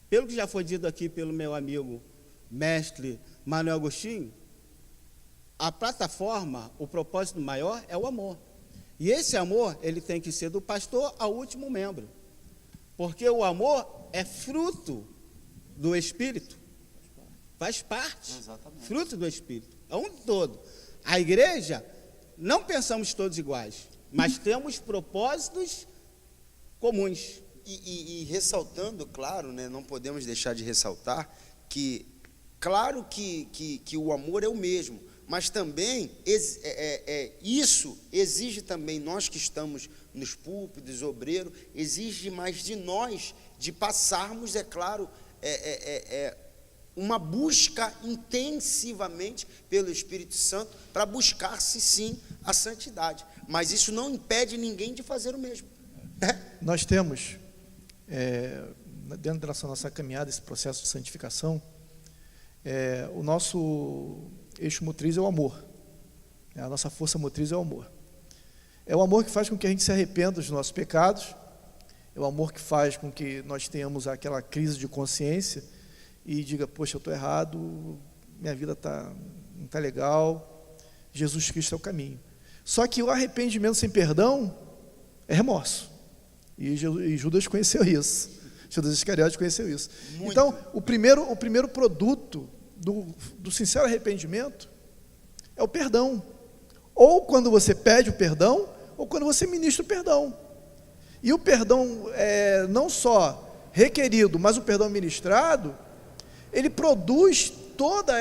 Pelo que já foi dito aqui pelo meu amigo mestre Manuel Agostinho, a plataforma, o propósito maior é o amor. E esse amor, ele tem que ser do pastor ao último membro. Porque o amor é fruto do Espírito. Faz parte. Exatamente. Fruto do Espírito. É um todo. A igreja, não pensamos todos iguais, mas temos propósitos comuns. E ressaltando, claro, né, não podemos deixar de ressaltar que, claro que o amor é o mesmo, mas também isso exige também, nós que estamos nos púlpitos, obreiro, exige mais de nós, de passarmos, é claro, uma busca intensivamente pelo Espírito Santo, para buscar-se sim a santidade, mas isso não impede ninguém de fazer o mesmo. Nós temos, dentro da nossa caminhada, esse processo de santificação, o nosso eixo motriz é o amor, a nossa força motriz é o amor. É o amor que faz com que a gente se arrependa dos nossos pecados, é o amor que faz com que nós tenhamos aquela crise de consciência e diga, poxa, eu estou errado, minha vida não está legal, Jesus Cristo é o caminho. Só que o arrependimento sem perdão é remorso. E Judas conheceu isso. Judas Iscariote conheceu isso. Muito. Então, o primeiro produto do sincero arrependimento é o perdão. Ou quando você pede o perdão, ou quando você ministra o perdão. E o perdão não só requerido, mas o perdão ministrado, ele produz toda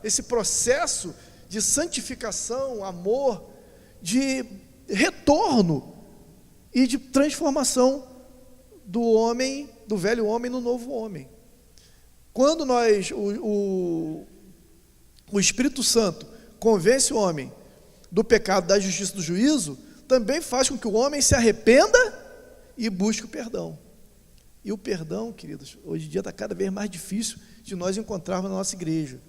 esse processo de santificação, amor, de retorno e de transformação do homem, do velho homem no novo homem. Quando o Espírito Santo convence o homem do pecado, da justiça, do juízo, também faz com que o homem se arrependa e busque o perdão. E o perdão, queridos, hoje em dia está cada vez mais difícil de nós encontrarmos na nossa igreja.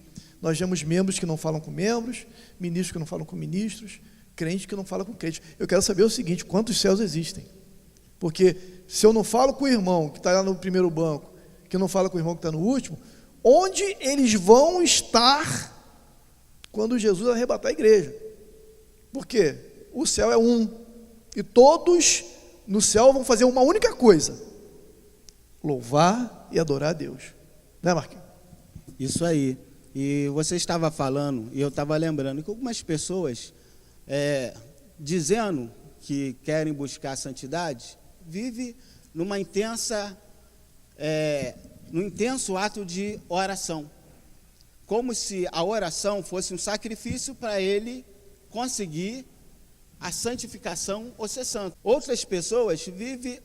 Nós vemos membros que não falam com membros, ministros que não falam com ministros, crente que não fala com crente. Eu quero saber o seguinte, quantos céus existem? Porque se eu não falo com o irmão que está lá no primeiro banco, que não fala com o irmão que está no último, onde eles vão estar quando Jesus arrebatar a igreja? Por quê? O céu é um, e todos no céu vão fazer uma única coisa, louvar e adorar a Deus. Né, Marquinhos? Isso aí. E você estava falando, e eu estava lembrando, que algumas pessoas, dizendo que querem buscar a santidade, vivem num intenso ato de oração. Como se a oração fosse um sacrifício para ele conseguir a santificação ou ser santo. Outras pessoas vivem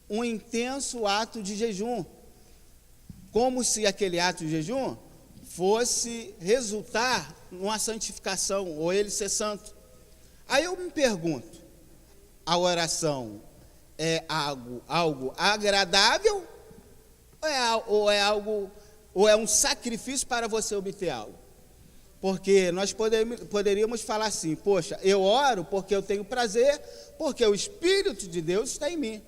um intenso ato de jejum, como se aquele ato de jejum fosse resultar numa santificação, ou ele ser santo. Aí eu me pergunto, a oração é algo agradável, ou é um sacrifício para você obter algo? Porque nós poderíamos falar assim, poxa, eu oro porque eu tenho prazer, porque o Espírito de Deus está em mim.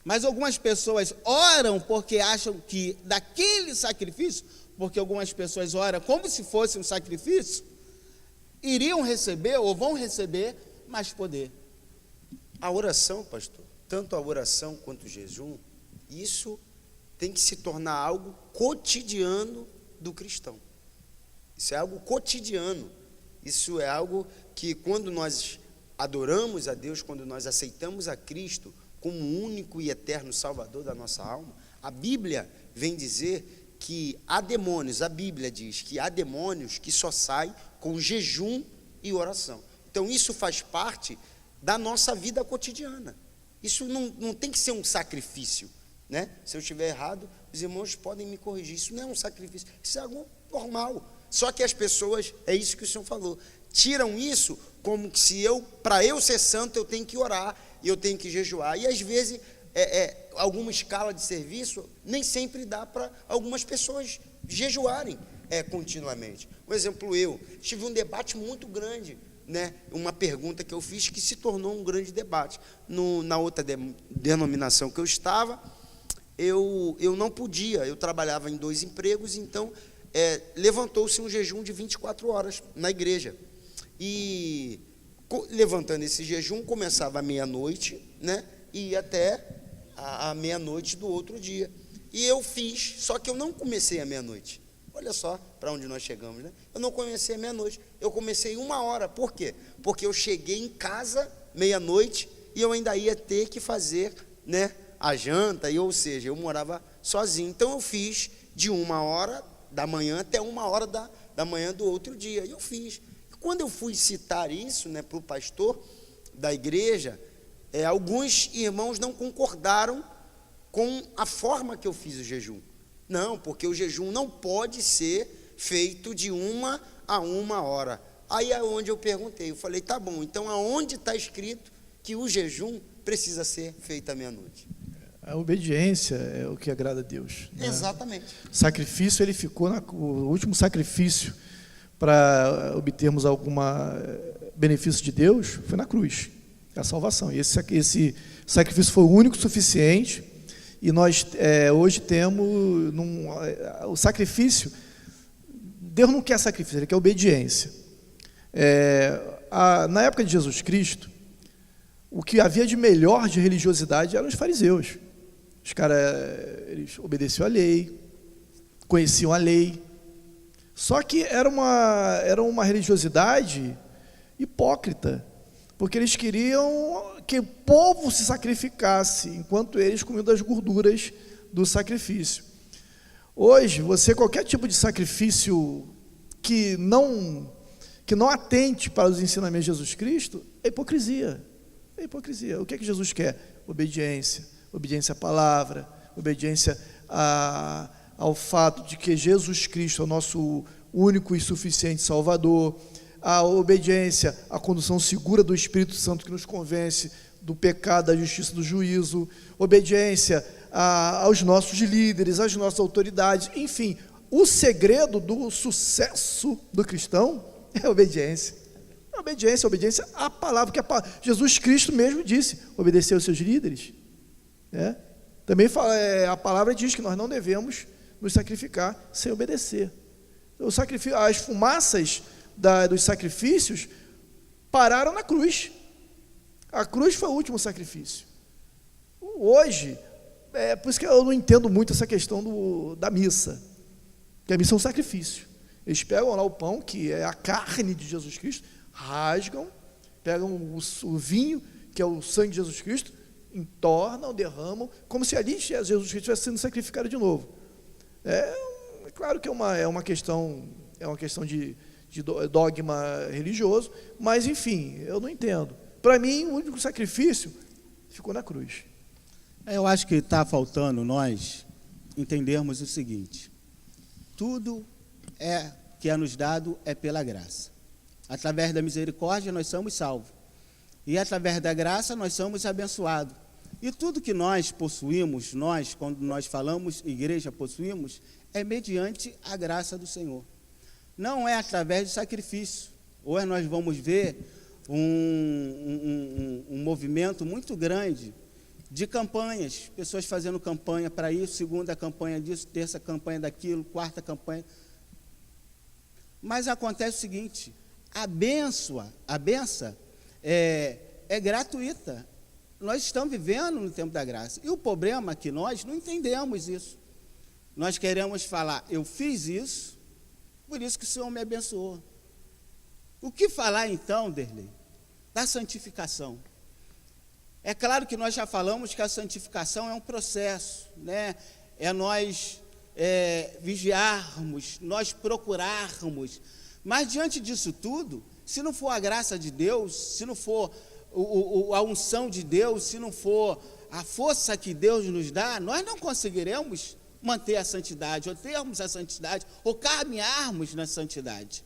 Mas algumas pessoas oram porque acham que daquele sacrifício, porque algumas pessoas oram como se fosse um sacrifício, iriam receber ou vão receber mais poder. A oração, pastor, tanto a oração quanto o jejum, isso tem que se tornar algo cotidiano do cristão. Isso é algo cotidiano. Isso é algo que quando nós adoramos a Deus, quando nós aceitamos a Cristo como o único e eterno Salvador da nossa alma, a Bíblia vem dizer que há demônios, a Bíblia diz que há demônios que só saem com jejum e oração. Então isso faz parte da nossa vida cotidiana. Isso não tem que ser um sacrifício, né? Se eu estiver errado, os irmãos podem me corrigir. Isso não é um sacrifício, isso é algo normal. Só que as pessoas, é isso que o senhor falou, tiram isso como que se para eu ser santo, eu tenho que orar, e eu tenho que jejuar. E às vezes, alguma escala de serviço, nem sempre dá para algumas pessoas jejuarem continuamente. Por exemplo, eu tive um debate muito grande né, uma pergunta que eu fiz que se tornou um grande debate. Na outra denominação que eu estava, eu não podia, eu trabalhava em 2 empregos, então levantou-se um jejum de 24 horas na igreja. E levantando esse jejum, começava à meia-noite, né, e ia até a meia-noite do outro dia. E eu fiz, só que eu não comecei à meia-noite. Olha só para onde nós chegamos, né? Eu não comecei à meia-noite, eu comecei 1 hora. Por quê? Porque eu cheguei em casa meia-noite e eu ainda ia ter que fazer, né, a janta, ou seja, eu morava sozinho. Então eu fiz de 1 hora da manhã até 1 hora da manhã do outro dia. E eu fiz. Quando eu fui citar isso, né, para o pastor da igreja, alguns irmãos não concordaram com a forma que eu fiz o jejum. Não, porque o jejum não pode ser feito de 1 a 1 hora. Aí é onde eu perguntei, eu falei, tá bom, então aonde está escrito que o jejum precisa ser feito à meia-noite? A obediência é o que agrada a Deus, né? Exatamente. O sacrifício, ele ficou, o último sacrifício para obtermos algum benefício de Deus foi na cruz, a salvação. E esse sacrifício foi o único suficiente. E nós hoje temos o sacrifício. Deus não quer sacrifício, Ele quer obediência. Na época de Jesus Cristo, o que havia de melhor de religiosidade eram os fariseus. Os caras, eles obedeciam à lei, conheciam a lei. Só que era uma religiosidade hipócrita, porque eles queriam que o povo se sacrificasse, enquanto eles comiam das gorduras do sacrifício. Hoje, qualquer tipo de sacrifício que não atente para os ensinamentos de Jesus Cristo, é hipocrisia. É hipocrisia. O que é que Jesus quer? Obediência. Obediência à palavra, obediência ao fato de que Jesus Cristo é o nosso único e suficiente Salvador, a obediência à condução segura do Espírito Santo que nos convence do pecado, da justiça, do juízo, obediência aos nossos líderes, às nossas autoridades, enfim, o segredo do sucesso do cristão é a obediência. Obediência à palavra, que Jesus Cristo mesmo disse, obedecer aos seus líderes. Também a palavra diz que nós não devemos nos sacrificar sem obedecer. As fumaças dos sacrifícios pararam na cruz. A cruz foi o último sacrifício. Hoje, por isso que eu não entendo muito essa questão da missa, porque a missa é um sacrifício. Eles pegam lá o pão, que é a carne de Jesus Cristo, rasgam, pegam o vinho, que é o sangue de Jesus Cristo, entornam, derramam, como se ali Jesus Cristo estivesse sendo sacrificado de novo. É claro que é uma questão de dogma religioso, mas enfim, eu não entendo. Para mim, o único sacrifício ficou na cruz. Eu acho que está faltando nós entendermos o seguinte: tudo que é nos dado é pela graça. Através da misericórdia nós somos salvos. E através da graça nós somos abençoados. E tudo que nós possuímos, quando nós falamos igreja possuímos, é mediante a graça do Senhor. Não é através de sacrifício. Hoje nós vamos ver um movimento muito grande de campanhas, pessoas fazendo campanha para isso, segunda campanha disso, terça campanha daquilo, quarta campanha. Mas acontece o seguinte: a benção é gratuita. Nós estamos vivendo no tempo da graça. E o problema é que nós não entendemos isso. Nós queremos falar, eu fiz isso, por isso que o Senhor me abençoou. O que falar então, Derlei, da santificação? É claro que nós já falamos que a santificação é um processo, né? É nós vigiarmos, nós procurarmos. Mas diante disso tudo, se não for a graça de Deus, se não for a unção de Deus, se não for a força que Deus nos dá, nós não conseguiremos manter a santidade, ou termos a santidade, ou caminharmos na santidade.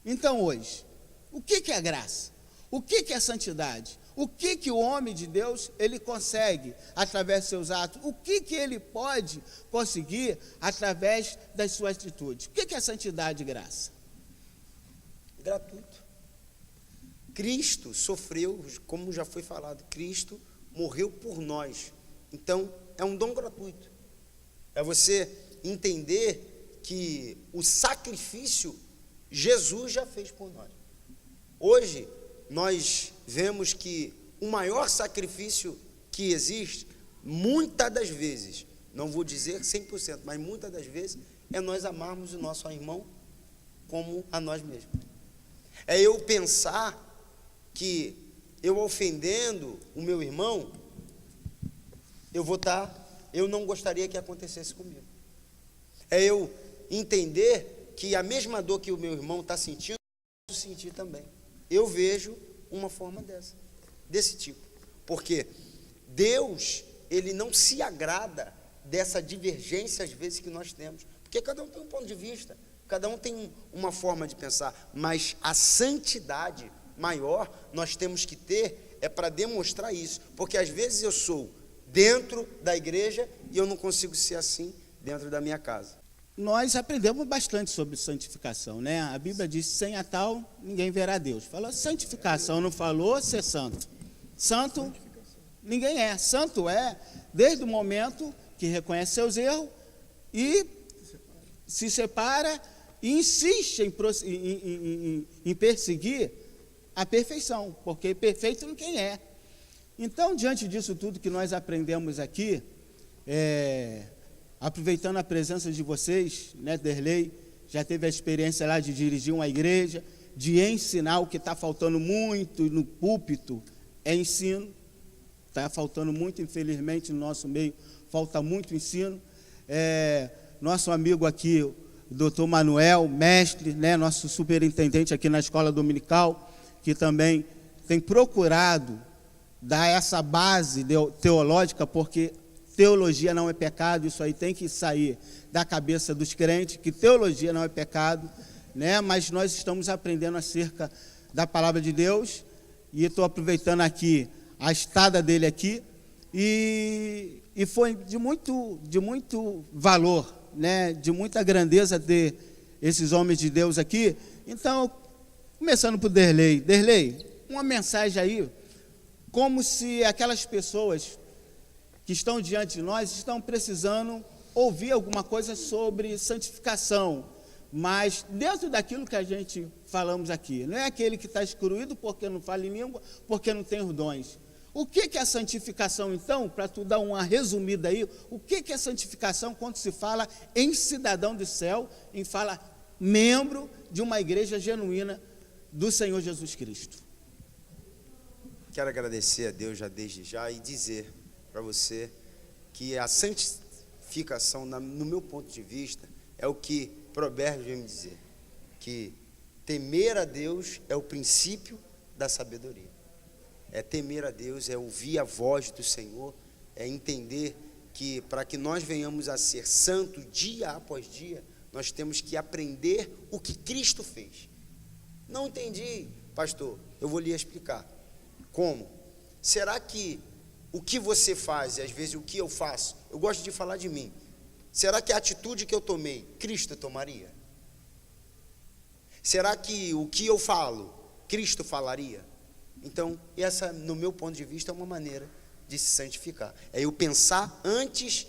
Então hoje, o que é a graça? O que é a santidade? O que o homem de Deus, ele consegue através dos seus atos? O que ele pode conseguir através das suas atitudes? O que é a santidade e graça? Gratuito. Cristo sofreu, como já foi falado, Cristo morreu por nós. Então, é um dom gratuito. É você entender que o sacrifício Jesus já fez por nós. Hoje, nós vemos que o maior sacrifício que existe, muitas das vezes, não vou dizer 100%, mas muitas das vezes, é nós amarmos o nosso irmão como a nós mesmos. É eu pensar que eu ofendendo o meu irmão, eu não gostaria que acontecesse comigo. É eu entender que a mesma dor que o meu irmão está sentindo, eu posso sentir também. Eu vejo uma forma desse tipo. Porque Deus, Ele não se agrada dessa divergência às vezes que nós temos. Porque cada um tem um ponto de vista, cada um tem uma forma de pensar. Mas a santidade maior nós temos que ter é para demonstrar isso. Porque às vezes eu sou dentro da igreja e eu não consigo ser assim dentro da minha casa. Nós aprendemos bastante sobre santificação, né? A Bíblia diz, sem a tal, ninguém verá Deus. Falou santificação, não falou ser santo. Santo, ninguém é. Santo é desde o momento que reconhece seus erros e se separa e insiste em perseguir a perfeição, porque perfeito ninguém é. Então, diante disso tudo que nós aprendemos aqui, aproveitando a presença de vocês, né, Derlei, já teve a experiência lá de dirigir uma igreja, de ensinar. O que está faltando muito no púlpito é ensino, está faltando muito, infelizmente, no nosso meio, falta muito ensino. Nosso amigo aqui, o doutor Manuel, mestre, né, nosso superintendente aqui na escola dominical, que também tem procurado dar essa base teológica, porque teologia não é pecado, isso aí tem que sair da cabeça dos crentes, que teologia não é pecado, né? Mas nós estamos aprendendo acerca da palavra de Deus, e estou aproveitando aqui a estada dele aqui, e foi de muito valor, né? De muita grandeza ter esses homens de Deus aqui. Então, começando por Derlei. Derlei, uma mensagem aí, como se aquelas pessoas que estão diante de nós estão precisando ouvir alguma coisa sobre santificação, mas dentro daquilo que a gente falamos aqui, não é aquele que está excluído porque não fala em língua, porque não tem os dons. O que é a santificação, então, para tu dar uma resumida aí, o que é a santificação quando se fala em cidadão do céu, em fala membro de uma igreja genuína do Senhor Jesus Cristo? Quero agradecer a Deus já desde já e dizer para você que a santificação, no meu ponto de vista, é o que Provérbios vem me dizer, que temer a Deus é o princípio da sabedoria. É temer a Deus, é ouvir a voz do Senhor, é entender que para que nós venhamos a ser santos dia após dia, nós temos que aprender o que Cristo fez. Não entendi, pastor, eu vou lhe explicar. Como? Será que o que você faz e às vezes o que eu faço, eu gosto de falar de mim, será que a atitude que eu tomei, Cristo tomaria? Será que o que eu falo, Cristo falaria? Então, essa, no meu ponto de vista, é uma maneira de se santificar. É eu pensar antes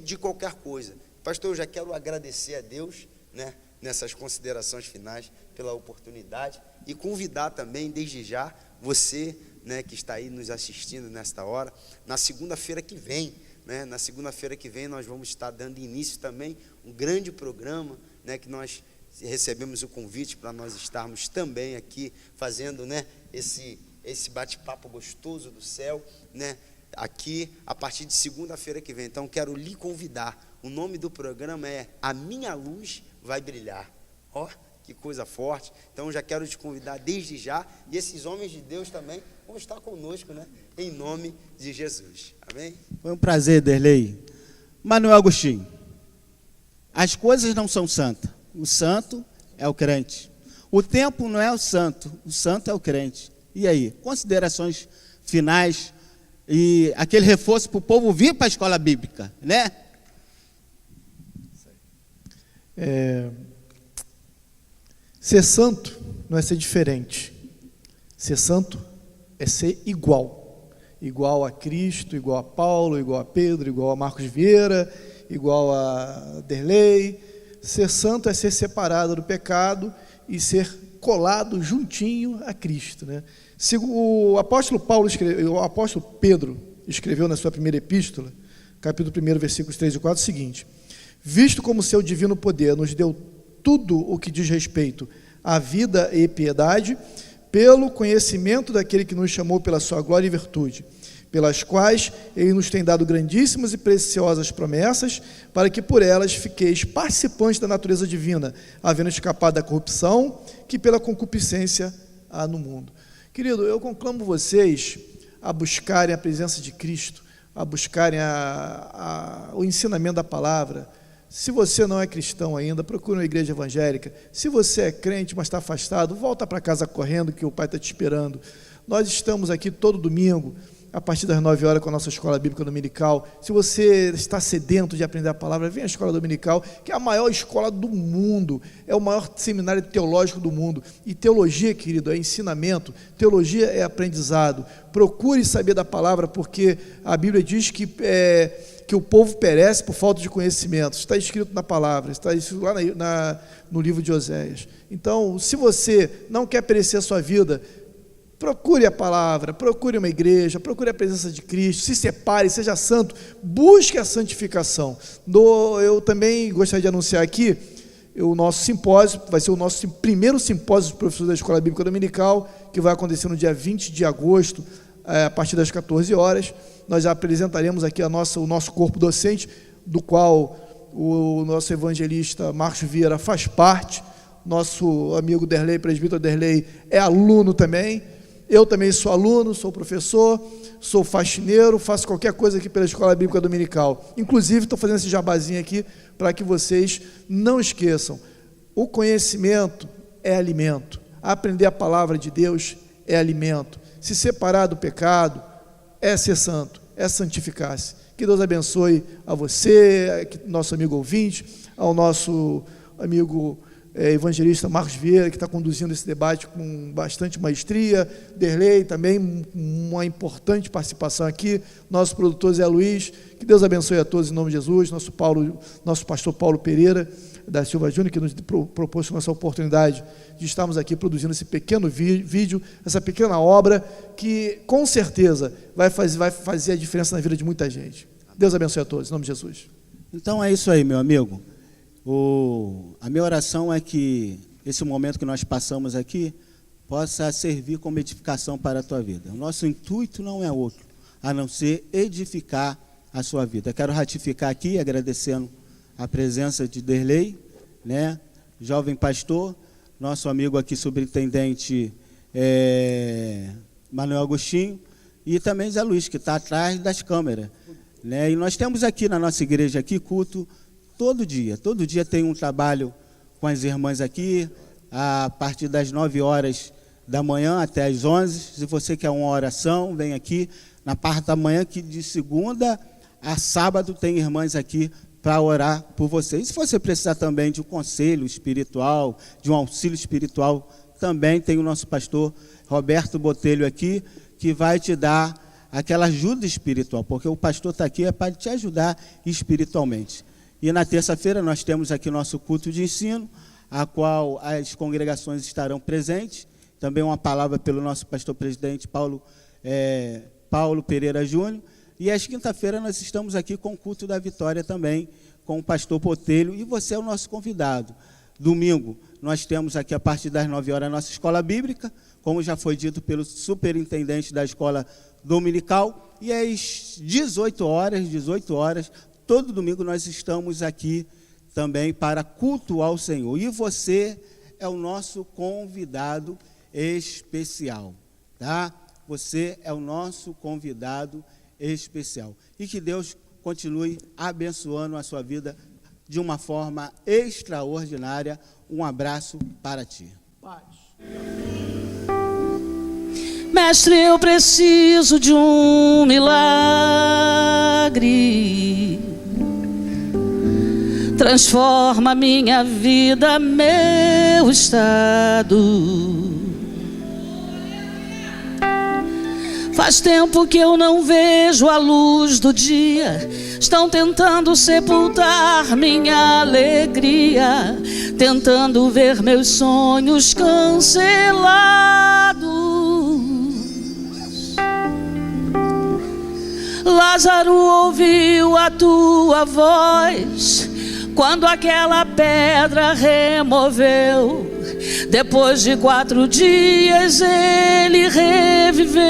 de qualquer coisa. Pastor, eu já quero agradecer a Deus, né, nessas considerações finais, pela oportunidade, e convidar também, desde já, você, né, que está aí nos assistindo nesta hora, na segunda-feira que vem, né, nós vamos estar dando início também um grande programa, né, que nós recebemos o convite para nós estarmos também aqui fazendo, né, esse bate-papo gostoso do céu, né, aqui a partir de segunda-feira que vem. Então quero lhe convidar. O nome do programa é A Minha Luz Vai Brilhar. Ó, que coisa forte. Então já quero te convidar desde já, e esses homens de Deus também vão estar conosco, né, em nome de Jesus. Amém? Foi um prazer, Derlei. Manuel Agostinho, as coisas não são santas. O santo é o crente. O tempo não é o santo é o crente. E aí, considerações finais e aquele reforço para o povo vir para a escola bíblica, né? Ser santo não é ser diferente. Ser santo é ser igual. Igual a Cristo, igual a Paulo, igual a Pedro, igual a Marcos Vieira, igual a Derlei. Ser santo é ser separado do pecado e ser colado juntinho a Cristo, né? O apóstolo Pedro escreveu na sua primeira epístola, capítulo 1, versículos 3 e 4, o seguinte: visto como seu divino poder nos deu tudo o que diz respeito à vida e piedade, pelo conhecimento daquele que nos chamou pela sua glória e virtude, pelas quais ele nos tem dado grandíssimas e preciosas promessas, para que por elas fiqueis participantes da natureza divina, havendo escapado da corrupção que pela concupiscência há no mundo. Querido, eu conclamo vocês a buscarem a presença de Cristo, a buscarem o ensinamento da palavra. Se você não é cristão ainda, procure uma igreja evangélica. Se você é crente, mas está afastado, volta para casa correndo, que o Pai está te esperando. Nós estamos aqui todo domingo, a partir das 9 horas, com a nossa escola bíblica dominical. Se você está sedento de aprender a palavra, vem à escola dominical, que é a maior escola do mundo, é o maior seminário teológico do mundo. E teologia, querido, é ensinamento, teologia é aprendizado. Procure saber da palavra, porque a Bíblia diz que o povo perece por falta de conhecimento. Está escrito na palavra, está escrito lá no livro de Oséias. Então, se você não quer perecer a sua vida, procure a palavra, procure uma igreja, procure a presença de Cristo, se separe, seja santo, busque a santificação. Eu também gostaria de anunciar aqui o nosso simpósio, vai ser o nosso primeiro simpósio dos professores da Escola Bíblica Dominical, que vai acontecer no dia 20 de agosto, a partir das 14 horas. Nós já apresentaremos aqui o nosso corpo docente, do qual o nosso evangelista Marcos Vieira faz parte, nosso amigo Derlei, presbítero Derlei, é aluno também. Eu também sou aluno, sou professor, sou faxineiro, faço qualquer coisa aqui pela Escola Bíblica Dominical. Inclusive, estou fazendo esse jabazinho aqui para que vocês não esqueçam. O conhecimento é alimento. Aprender a palavra de Deus é alimento. Se separar do pecado é ser santo, é santificar-se. Que Deus abençoe a você, nosso amigo ouvinte, ao nosso amigo evangelista Marcos Vieira, que está conduzindo esse debate com bastante maestria, Derlei também, uma importante participação aqui, nosso produtor Zé Luiz. Que Deus abençoe a todos em nome de Jesus, nosso pastor Paulo Pereira da Silva Júnior, que nos proporcionou essa oportunidade de estarmos aqui produzindo esse pequeno vídeo, essa pequena obra, que com certeza vai fazer a diferença na vida de muita gente. Deus abençoe a todos, em nome de Jesus. Então é isso aí, meu amigo. A minha oração é que esse momento que nós passamos aqui possa servir como edificação para a tua vida. O nosso intuito não é outro, a não ser edificar a sua vida. Quero ratificar aqui, agradecendo a presença de Derlei, né, jovem pastor, nosso amigo aqui, superintendente Manuel Agostinho, e também Zé Luiz, que está atrás das câmeras, né? E nós temos aqui na nossa igreja aqui culto todo dia tem um trabalho com as irmãs aqui, a partir das 9 horas da manhã até as 11, se você quer uma oração, vem aqui, na parte da manhã, que de segunda a sábado tem irmãs aqui para orar por você. E se você precisar também de um conselho espiritual, de um auxílio espiritual, também tem o nosso pastor Roberto Botelho aqui, que vai te dar aquela ajuda espiritual, porque o pastor está aqui para te ajudar espiritualmente. E na terça-feira nós temos aqui nosso culto de ensino, a qual as congregações estarão presentes. Também uma palavra pelo nosso pastor-presidente Paulo Pereira Júnior. E às quinta-feira nós estamos aqui com o culto da vitória também, com o pastor Botelho, e você é o nosso convidado. Domingo nós temos aqui a partir das 9 horas a nossa escola bíblica, como já foi dito pelo superintendente da escola dominical, e às 18 horas, todo domingo nós estamos aqui também para cultuar o Senhor. E você é o nosso convidado especial, tá? Você é o nosso convidado especial. E que Deus continue abençoando a sua vida de uma forma extraordinária. Um abraço para ti. Paz. Mestre, eu preciso de um milagre. Transforma minha vida, meu estado. Faz tempo que eu não vejo a luz do dia. Estão tentando sepultar minha alegria, tentando ver meus sonhos cancelados. Lázaro ouviu a tua voz quando aquela pedra removeu. Depois de 4 dias ele reviveu.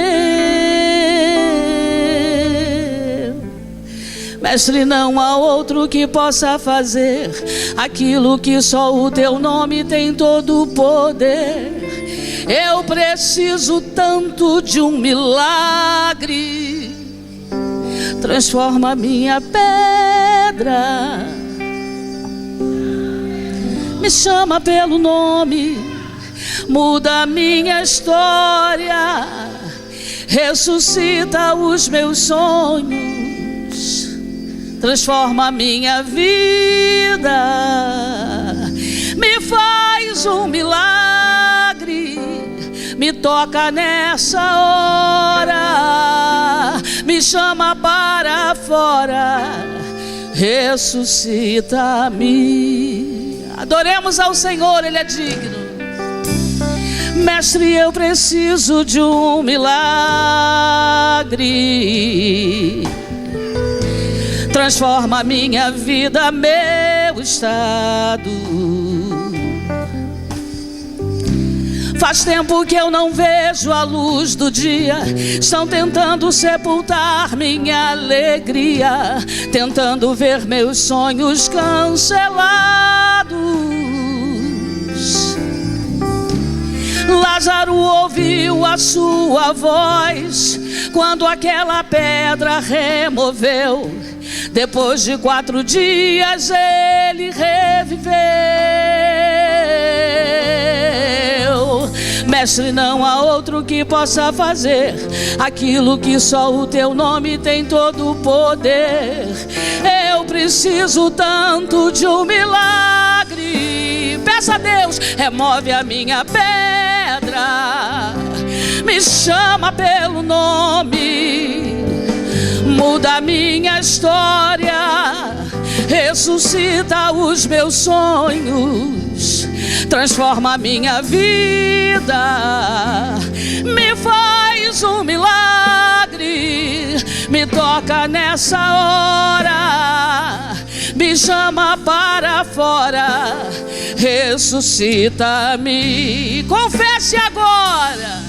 Mestre, não há outro que possa fazer aquilo que só o teu nome tem todo o poder. Eu preciso tanto de um milagre. Transforma minha pedra, me chama pelo nome, muda minha história, ressuscita os meus sonhos, transforma minha vida, me faz um milagre, me toca nessa hora, me chama para fora, ressuscita-me. Adoremos ao Senhor, Ele é digno. Mestre, eu preciso de um milagre. Transforma a minha vida, meu estado. Faz tempo que eu não vejo a luz do dia. Estão tentando sepultar minha alegria, tentando ver meus sonhos cancelados. Lázaro ouviu a sua voz quando aquela pedra removeu. Depois de 4 dias ele reviveu. Mestre, não há outro que possa fazer aquilo que só o teu nome tem todo o poder. Eu preciso tanto de um milagre. Peça a Deus, remove a minha pedra, me chama pelo nome, muda a minha história, ressuscita os meus sonhos, transforma a minha vida, me faz um milagre, me toca nessa hora, me chama para fora, ressuscita-me. Confesse agora.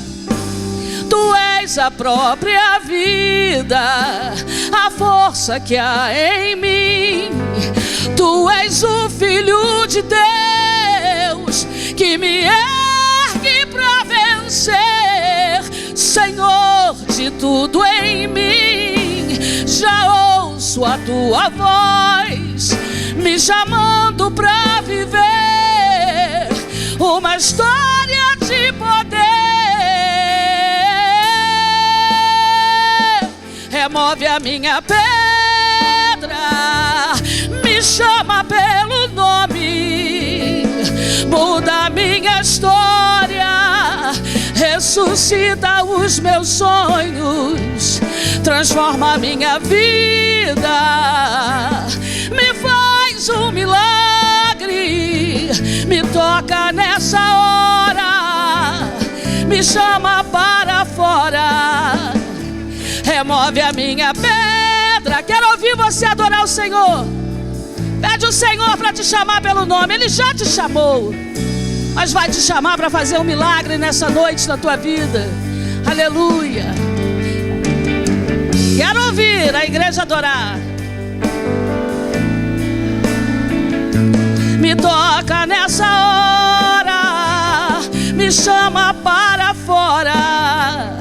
Tu és a própria vida, a força que há em mim. Tu és o Filho de Deus que me ergue para vencer. Senhor de tudo em mim, já ouço a tua voz me chamando para viver uma história de poder. Remove a minha pedra, me chama pelo nome, muda a minha história, ressuscita os meus sonhos, transforma a minha vida, me faz um milagre, me toca nessa hora, me chama para fora, remove a minha pedra. Quero ouvir você adorar o Senhor. Pede o Senhor para te chamar pelo nome. Ele já te chamou, mas vai te chamar para fazer um milagre nessa noite na tua vida. Aleluia. Quero ouvir a igreja adorar. Me toca nessa hora, me chama para fora,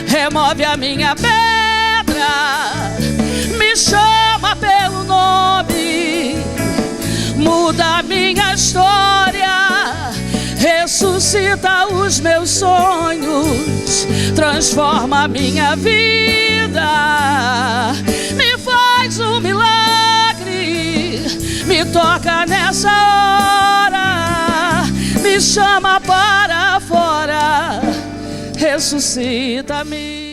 remove a minha pedra, me chama pelo nome, muda a minha história, ressuscita os meus sonhos, transforma a minha vida, me faz um milagre, me toca nessa hora, me chama para fora, ressuscita-me.